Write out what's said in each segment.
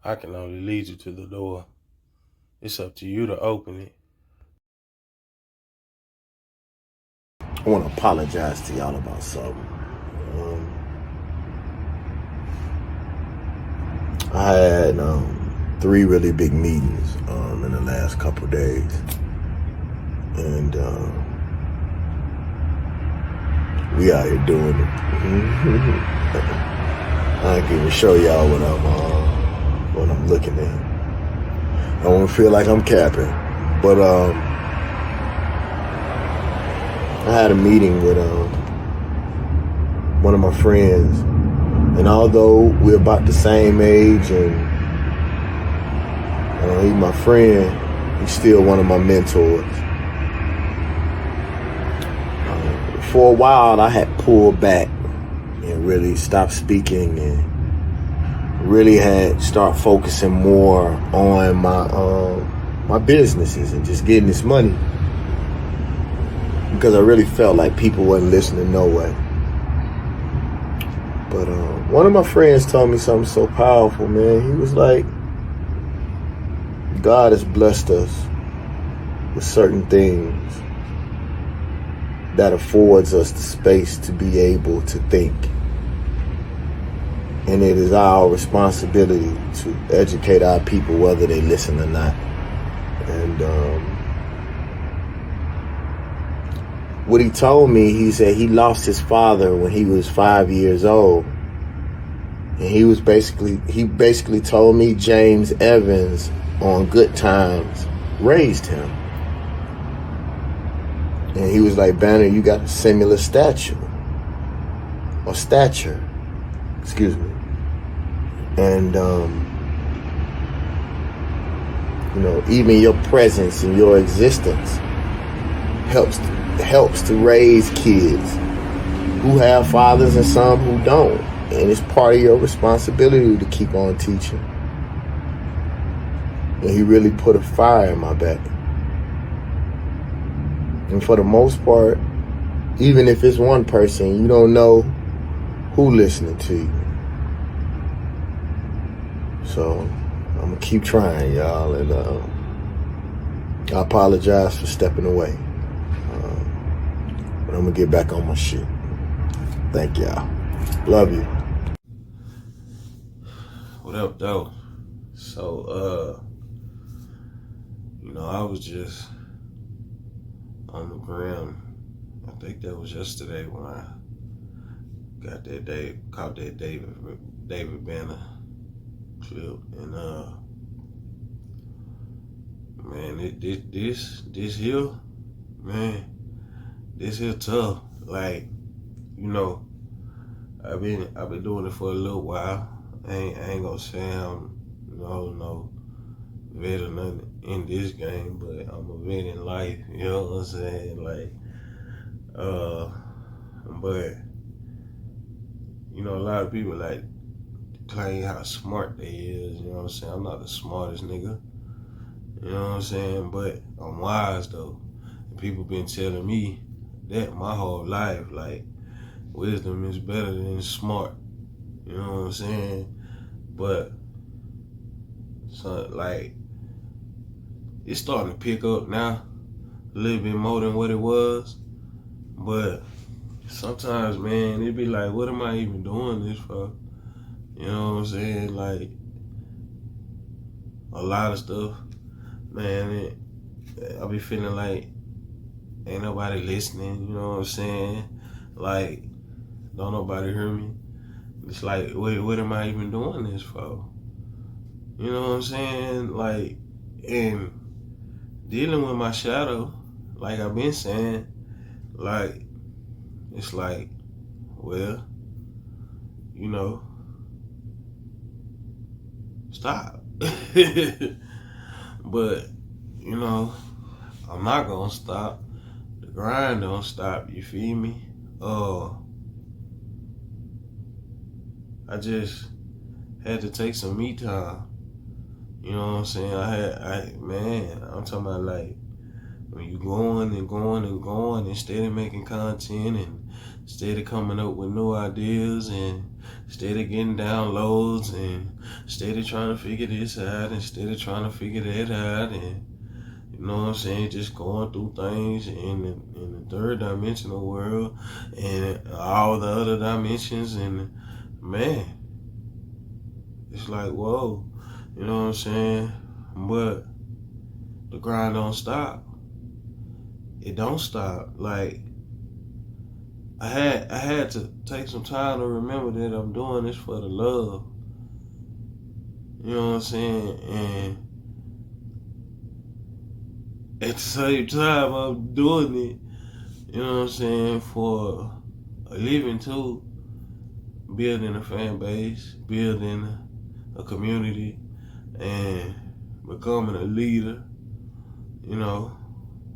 I can only lead you to the door. It's up to you to open it. I want to apologize to y'all about something. I had 3 really big meetings in the last couple of days, and we out here doing it. I can even show y'all what I'm looking at. I don't feel like I'm capping, but I had a meeting with one of my friends, and although we're about the same age and he's my friend, he's still one of my mentors. For a while, I had pulled back and really stopped speaking and really had start focusing more on my businesses and just getting this money, because I really felt like people wasn't listening no way. But one of my friends told me something so powerful, man. He was like, God has blessed us with certain things that affords us the space to be able to think. And it is our responsibility to educate our people whether they listen or not. And what he told me, he said he lost his father when he was 5 years old. And he basically told me James Evans on Good Times raised him. And he was like, Banner, you got a similar stature. Excuse me. And even your presence and your existence helps to raise kids who have fathers and some who don't. And it's part of your responsibility to keep on teaching. And he really put a fire in my back. And for the most part, even if it's one person, you don't know who listening to you. So I'm gonna keep trying, y'all, and I apologize for stepping away. But I'm gonna get back on my shit. Thank y'all. Love you. What up, though? So, I was just on the gram. I think that was yesterday when I caught that David Banner clip, and man, this here, man, this here tough. Like, I've been doing it for a little while. I ain't gonna say I'm no vet or nothing in this game, but I'm a vet in life. You know what I'm saying? Like, but a lot of people like claim how smart they is. You know what I'm saying? I'm not the smartest nigga. You know what I'm saying? But I'm wise though. And people been telling me that my whole life. Like, wisdom is better than smart. You know what I'm saying? But so, like, it's starting to pick up now a little bit more than what it was. But sometimes, man, it be like, what am I even doing this for? You know what I'm saying? Like, a lot of stuff, man, I be feeling like ain't nobody listening. You know what I'm saying? Like, don't nobody hear me. It's like, what am I even doing this for? You know what I'm saying? Like, and dealing with my shadow, like I've been saying, like, it's like, well, stop. But, I'm not gonna stop. The grind don't stop, you feel me? I just had to take some me time. You know what I'm saying? I'm talking about, like, when you going and going and going, instead of making content and instead of coming up with new ideas and Instead of getting downloads and instead of trying to figure this out, instead of trying to figure that out, and you know what I'm saying, just going through things in the third dimensional world and all the other dimensions, and man, it's like, whoa, you know what I'm saying? But the grind don't stop. It don't stop. Like, I had to take some time to remember that I'm doing this for the love. You know what I'm saying? And at the same time, I'm doing it, you know what I'm saying, for a living too. Building a fan base, building a community, and becoming a leader, you know,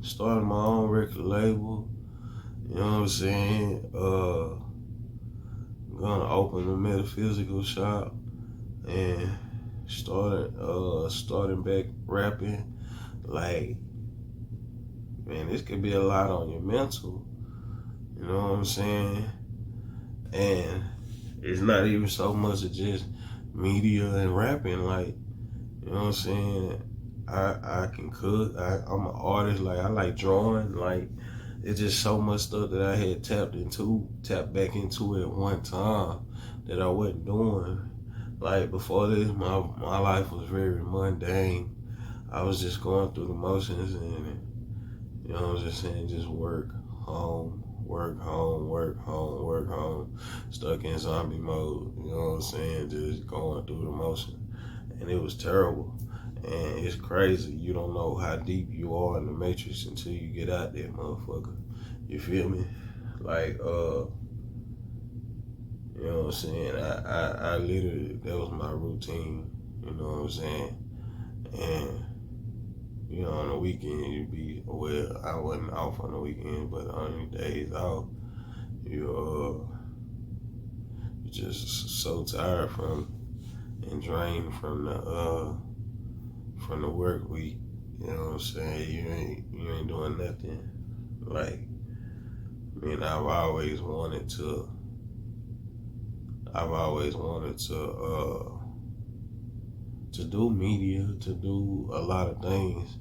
starting my own record label, you know what I'm saying, gonna open a metaphysical shop and starting back rapping. Like, man, this could be a lot on your mental, you know what I'm saying? And it's not even so much of just media and rapping. Like, you know what I'm saying? I can cook. I'm an artist. Like, I like drawing. Like, it's just so much stuff that I had tapped back into at one time that I wasn't doing. Like, before this, my life was very mundane. I was just going through the motions, and you know what I'm just saying, just work, home, work, home, work, home, work, home, stuck in zombie mode, you know what I'm saying, just going through the motion. And it was terrible. And it's crazy. You don't know how deep you are in the matrix until you get out there, motherfucker. You feel me? Like, you know what I'm saying? I literally, that was my routine, you know what I'm saying? And, you know, on the weekend, I wasn't off on the weekend, but on your days off, you're just so tired and drained from the work week. You know what I'm saying? You ain't doing nothing. Like, I mean, I've always wanted to do media, to do a lot of things,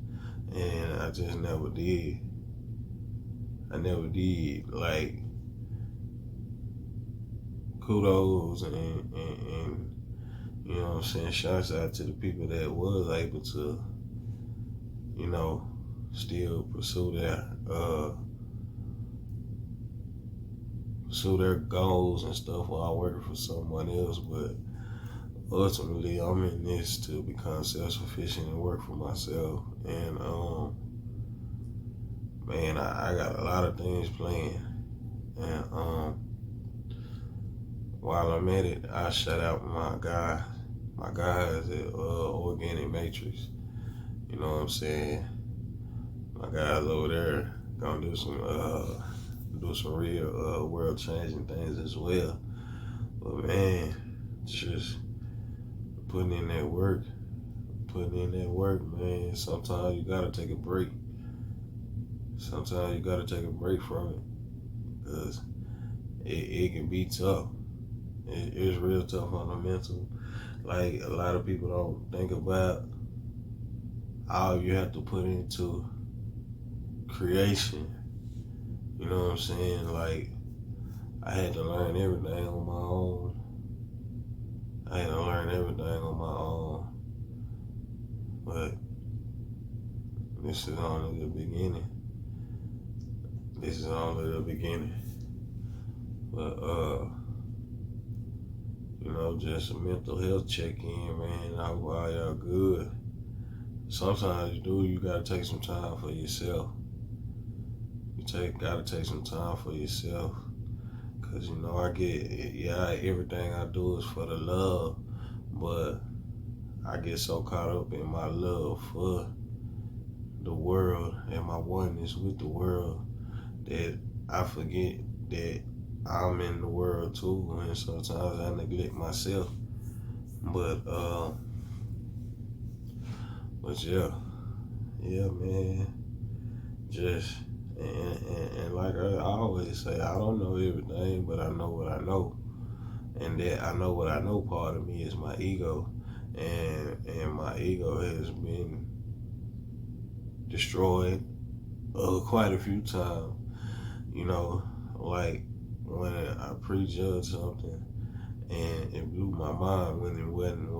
and I just never did. I never did. Like, kudos and you know what I'm saying, shouts out to the people that was able to, you know, still pursue their goals and stuff while working for someone else. But ultimately, I'm in this to become self-sufficient and work for myself. And man, I got a lot of things planned. And while I'm at it, I shout out my guys at Organic Matrix. You know what I'm saying? My guys over there gonna do some real world changing things as well. But man, just putting in that work, man. Sometimes you gotta take a break. Sometimes you gotta take a break from it, because it can be tough. It's real tough on the mental. Like, a lot of people don't think about all you have to put into creation. You know what I'm saying? Like, I had to learn everything on my own. But this is only the beginning. But you know, just a mental health check-in, man. I hope all y'all good. Sometimes you gotta take some time for yourself. Gotta take some time for yourself. Cause you know, everything I do is for the love, but I get so caught up in my love for the world and my oneness with the world that I forget that I'm in the world too, and sometimes I neglect myself. But yeah, man, just and like I always say, I don't know everything, but I know what I know, And that I know what I know part of me is my ego. And my ego has been destroyed quite a few times. You know, like when I prejudged something and it blew my mind when it wasn't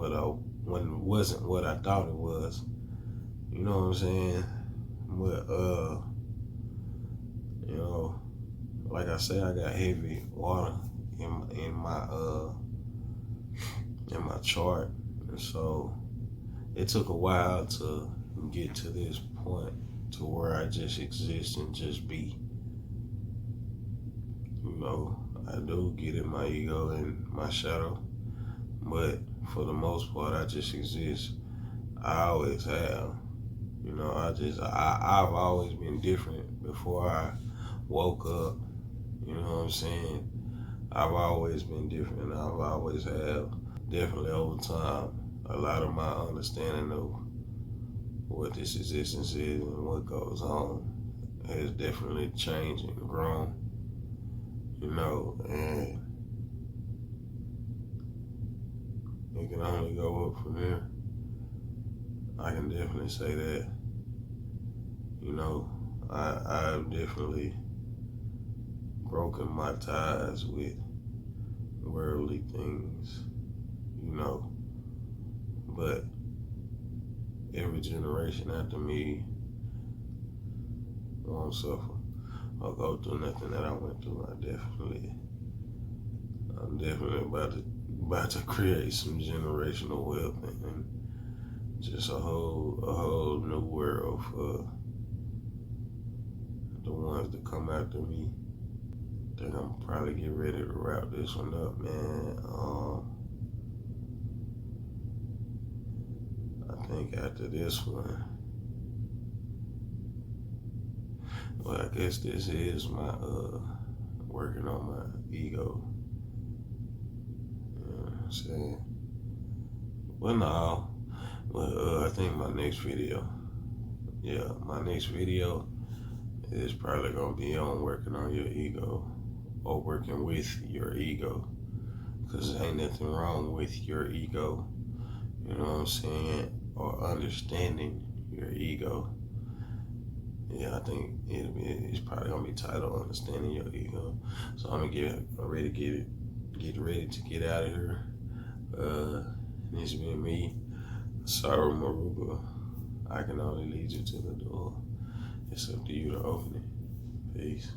what I thought it was. You know what I'm saying? But you know, like I said, I got heavy water in my chart, and so it took a while to get to this point to where I just exist and just be. You know, I do get in my ego and my shadow, but for the most part, I just exist. I always have. You know, I've always been different before I woke up. You know what I'm saying? I've always been different. I've always have. Definitely over time, a lot of my understanding of what this existence is and what goes on has definitely changed and grown. You know, and it can only go up from here. I can definitely say that. You know, I've definitely broken my ties with worldly things, you know, but every generation after me won't suffer or go through nothing that I went through. I'm definitely about to create some generational wealth and just a whole new world for the ones that come after me. I think I'm probably get ready to wrap this one up, man. I think after this one, well, I guess this is my working on my ego. You know what I'm saying? Well, no. Well, I think my next video, my next video is probably gonna be on working on your ego or working with your ego, because there ain't nothing wrong with your ego. You know what I'm saying? Or understanding your ego. Yeah, I think it's probably gonna be titled "Understanding Your Ego." So I'm gonna get ready to get out of here. This been me, Sorrow Maruga. I can only lead you to the door. It's up to you to open it. Peace.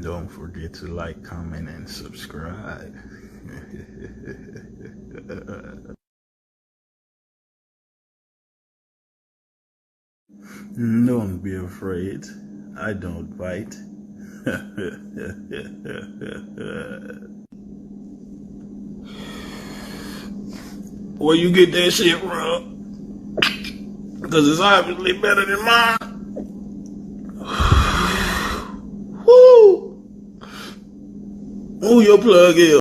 Don't forget to like, comment, and subscribe. Don't be afraid. I don't bite. Where you get that shit from? Because it's obviously better than mine. Woo! Who your plug is?